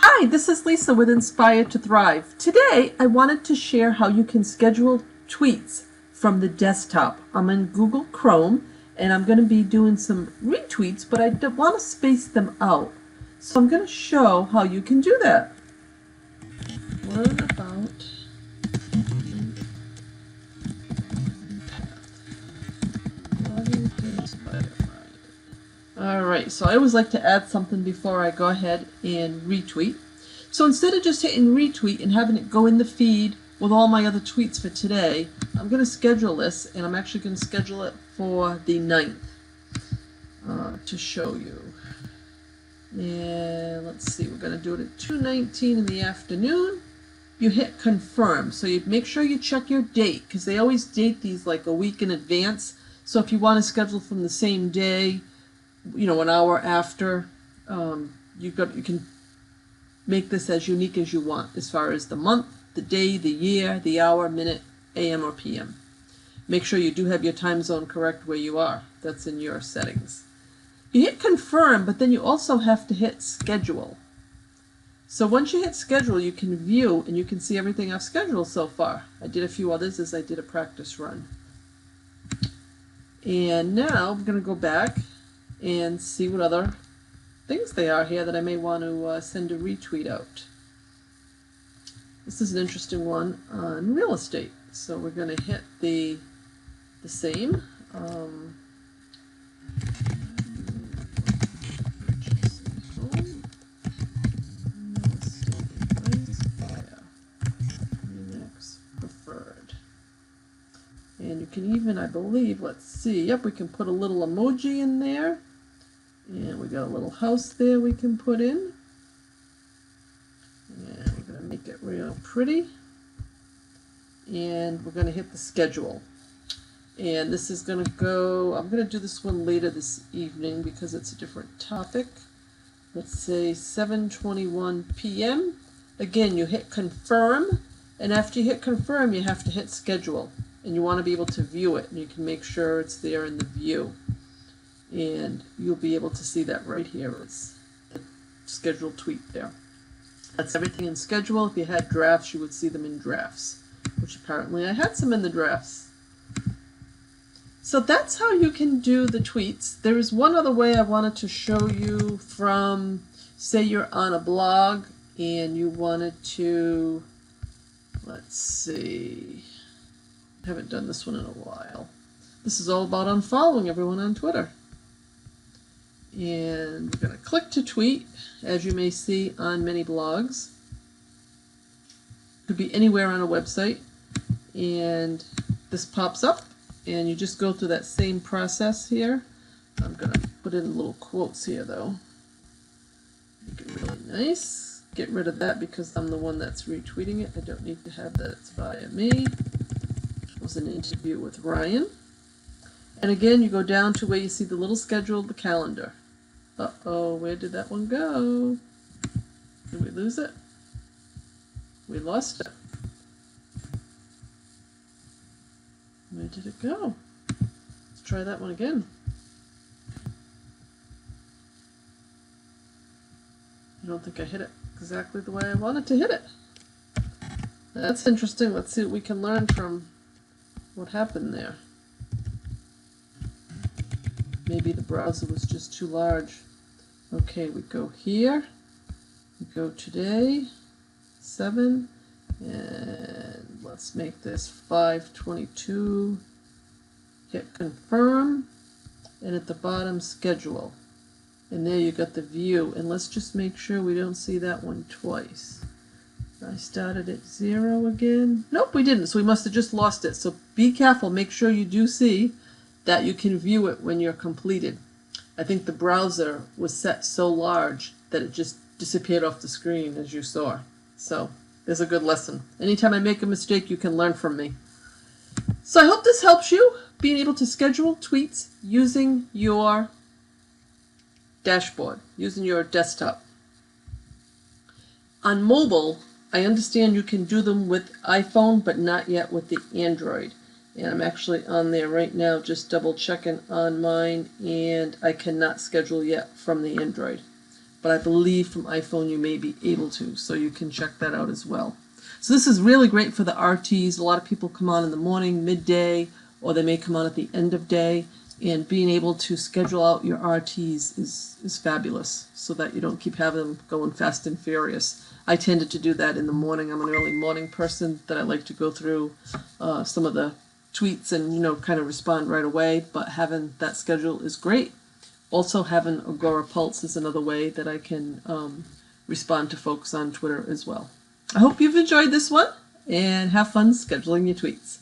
Hi, this is Lisa with Inspire to Thrive. Today I wanted to share how you can schedule tweets from the desktop. I'm in Google Chrome and I'm going to be doing some retweets, but I want to space them out. So I'm going to show how you can do that. What about Alright, so I always like to add something before I go ahead and retweet. So instead of just hitting retweet and having it go in the feed with all my other tweets for today, I'm going to schedule this, and I'm actually going to schedule it for the 9th to show you. And let's see, we're going to do it at 2:19 in the afternoon. You hit confirm, so you make sure you check your date, because they always date these like a week in advance. So if you want to schedule from the same day, you know, an hour after, you can make this as unique as you want as far as the month, the day, the year, the hour, minute, AM or PM. Make sure you do have your time zone correct where you are. That's in your settings. You hit confirm, but then you also have to hit schedule. So once you hit schedule, you can view and you can see everything I've scheduled so far. I did a few others as I did a practice run. And now I'm going to go back and see what other things they are here that I may want to send a retweet out. This is an interesting one on real estate. So we're going to hit the same. And you can even, I believe, let's see, yep, we can put a little emoji in there. And we got a little house there we can put in. And we're going to make it real pretty. And we're going to hit the schedule. And this is going to go, I'm going to do this one later this evening because it's a different topic. Let's say 7:21 p.m. Again, you hit confirm. And after you hit confirm, you have to hit schedule. And you want to be able to view it. And you can make sure it's there in the view. And you'll be able to see that right here. It's the scheduled tweet there. That's everything in schedule. If you had drafts, you would see them in drafts, which apparently I had some in the drafts. So that's how you can do the tweets. There is one other way I wanted to show you from, say you're on a blog and you wanted to, let's see, I haven't done this one in a while. This is all about unfollowing everyone on Twitter. And we're going to click to tweet, as you may see on many blogs. It could be anywhere on a website. And this pops up, and you just go through that same process here. I'm going to put in little quotes here, though. Make it really nice. Get rid of that because I'm the one that's retweeting it. I don't need to have that. It's via me. It was an interview with Ryan. And again, you go down to where you see the little schedule, the calendar. Uh-oh, where did that one go? Did we lose it? We lost it. Where did it go? Let's try that one again. I don't think I hit it exactly the way I wanted to hit it. That's interesting. Let's see what we can learn from what happened there. Maybe the browser was just too large. Okay, we go here. We go today, 7, and let's make this 5:22. Hit confirm, and at the bottom, schedule. And there you got the view. And let's just make sure we don't see that one twice. I started at 0 again. Nope, we didn't, so we must have just lost it. So be careful, make sure you do see that you can view it when you're completed. I think the browser was set so large that it just disappeared off the screen, as you saw. So there's a good lesson. Anytime I make a mistake, you can learn from me. So I hope this helps you, being able to schedule tweets using your dashboard, using your desktop. On mobile, I understand you can do them with iPhone, but not yet with the Android. And I'm actually on there right now just double checking on mine, and I cannot schedule yet from the Android. but I believe from iPhone you may be able to, so you can check that out as well. So this is really great for the RTs. A lot of people come on in the morning, midday, or they may come on at the end of day, and being able to schedule out your RTs is fabulous, so that you don't keep having them going fast and furious. I tended to do that in the morning. I'm an early morning person that I like to go through some of the tweets and, you know, kind of respond right away, but having that schedule is great. Also, having Agora Pulse is another way that I can respond to folks on Twitter as well. I hope you've enjoyed this one, and have fun scheduling your tweets.